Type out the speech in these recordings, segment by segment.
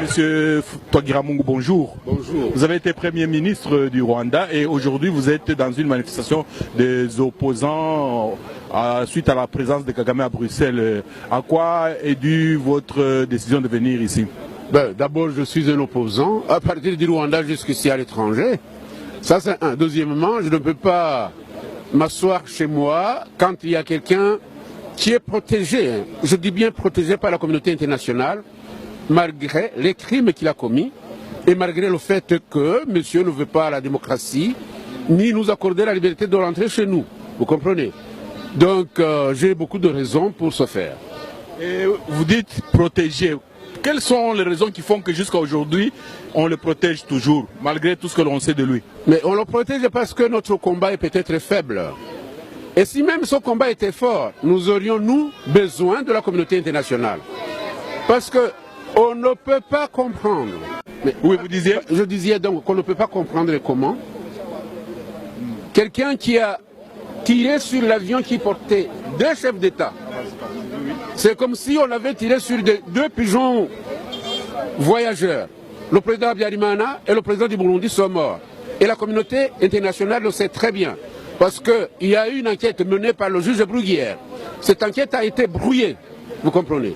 Monsieur Twagiramungu, bonjour. Bonjour. Vous avez été Premier ministre du Rwanda et aujourd'hui vous êtes dans une manifestation des opposants suite à la présence de Kagame à Bruxelles. À quoi est due votre décision de venir ici? D'abord, je suis un opposant à partir du Rwanda jusqu'ici à l'étranger. Ça, c'est un. Deuxièmement, je ne peux pas m'asseoir chez moi quand il y a quelqu'un qui est protégé, je dis bien protégé par la communauté internationale, malgré les crimes qu'il a commis et malgré le fait que monsieur ne veut pas la démocratie ni nous accorder la liberté de rentrer chez nous. Vous comprenez? Donc j'ai beaucoup de raisons pour ce faire. Et vous dites protéger. Quelles sont les raisons qui font que jusqu'à aujourd'hui on le protège toujours, malgré tout ce que l'on sait de lui? Mais on le protège parce que notre combat est peut-être faible. Et si même ce combat était fort, nous aurions, nous, besoin de la communauté internationale. Parce que on ne peut pas comprendre. Mais, oui, vous disiez? Je disais donc qu'on ne peut pas comprendre comment quelqu'un qui a tiré sur l'avion qui portait deux chefs d'État, c'est comme si on avait tiré sur deux pigeons voyageurs. Le président Habyarimana et le président du Burundi sont morts. Et la communauté internationale le sait très bien. Parce qu'il y a eu une enquête menée par le juge Bruguière. Cette enquête a été brouillée, vous comprenez.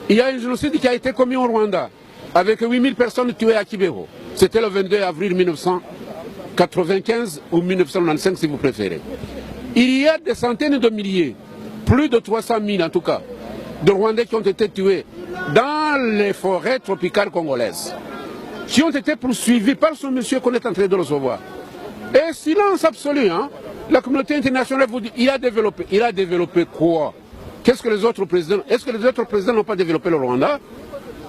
Il y a un génocide qui a été commis au Rwanda, avec 8000 personnes tuées à Kibeho. C'était le 22 avril 1995 ou 1995 si vous préférez. Il y a des centaines de milliers, plus de 300 000 en tout cas, de Rwandais qui ont été tués dans les forêts tropicales congolaises, qui ont été poursuivis par ce monsieur qu'on est en train de recevoir. Et silence absolu, hein. La communauté internationale vous dit, il a développé quoi? Qu'est-ce que les autres présidents, est-ce que les autres présidents n'ont pas développé le Rwanda?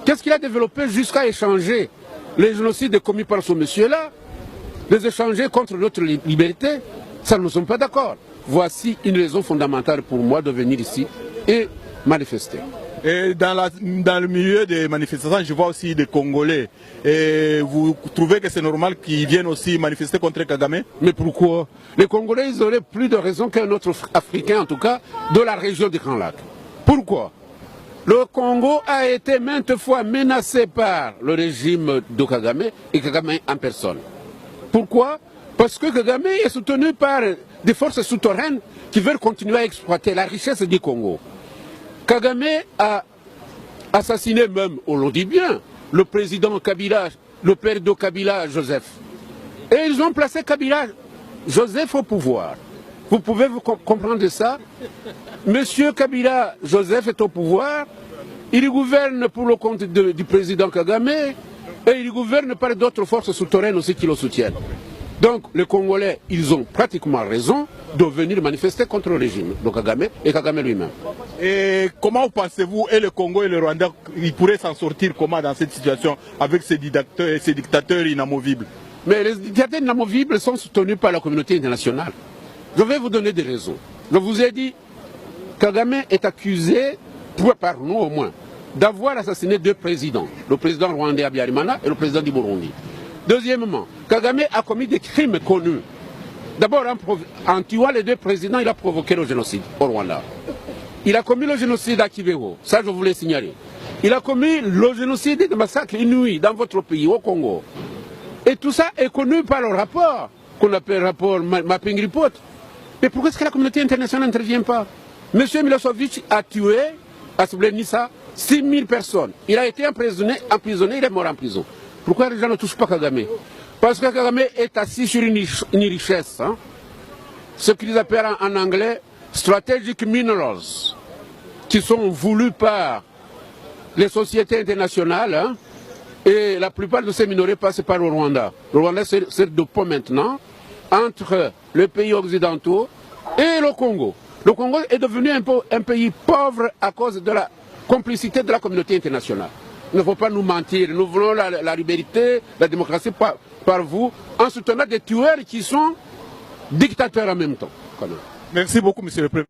Qu'est-ce qu'il a développé jusqu'à échanger les génocides commis par ce monsieur-là, les échanger contre notre liberté? Ça, nous ne sommes pas d'accord. Voici une raison fondamentale pour moi de venir ici et manifester. Et dans le milieu des manifestations, je vois aussi des Congolais. Et vous trouvez que c'est normal qu'ils viennent aussi manifester contre Kagame? Mais pourquoi? Les Congolais, ils auraient plus de raison qu'un autre Africain, en tout cas, de la région du Grand Lac. Pourquoi? Le Congo a été maintes fois menacé par le régime de Kagame et Kagame en personne. Pourquoi? Parce que Kagame est soutenu par des forces souterraines qui veulent continuer à exploiter la richesse du Congo. Kagame a assassiné même, on le dit bien, le président Kabila, le père de Kabila, Joseph. Et ils ont placé Kabila, Joseph au pouvoir. Vous pouvez vous comprendre ça? Monsieur Kabila, Joseph est au pouvoir, il gouverne pour le compte du président Kagame et il gouverne par d'autres forces souterraines aussi qui le soutiennent. Donc les Congolais, ils ont pratiquement raison de venir manifester contre le régime de Kagame et Kagame lui-même. Et comment pensez-vous, et le Congo et le Rwanda, ils pourraient s'en sortir comment dans cette situation avec ces dictateurs inamovibles? Mais les dictateurs inamovibles sont soutenus par la communauté internationale. Je vais vous donner des raisons. Je vous ai dit, Kagame est accusé, par nous au moins, d'avoir assassiné deux présidents, le président rwandais Habyarimana et le président du Burundi. Deuxièmement, Kagame a commis des crimes connus. D'abord, en tuant les deux présidents, il a provoqué le génocide au Rwanda. Il a commis le génocide à Kibeho, ça je voulais signaler. Il a commis le génocide de massacres inouïs dans votre pays, au Congo. Et tout ça est connu par le rapport, qu'on appelle rapport Mapping Report. Mais pourquoi est-ce que la communauté internationale n'intervient pas? Monsieur Milosevic a tué, à Srebrenica, 6000 personnes. Il a été emprisonné, il est mort en prison. Pourquoi les gens ne touchent pas Kagame? Parce que Kagame est assis sur une richesse, hein? Ce qu'ils appellent en anglais strategic minerals, qui sont voulus par les sociétés internationales, hein? Et la plupart de ces minerais passent par le Rwanda. Le Rwanda sert de pont maintenant entre les pays occidentaux et le Congo. Le Congo est devenu un pays pauvre à cause de la complicité de la communauté internationale. Il ne faut pas nous mentir. Nous voulons la liberté, la démocratie par vous, en soutenant des tueurs qui sont dictateurs en même temps. Merci beaucoup, monsieur le Président.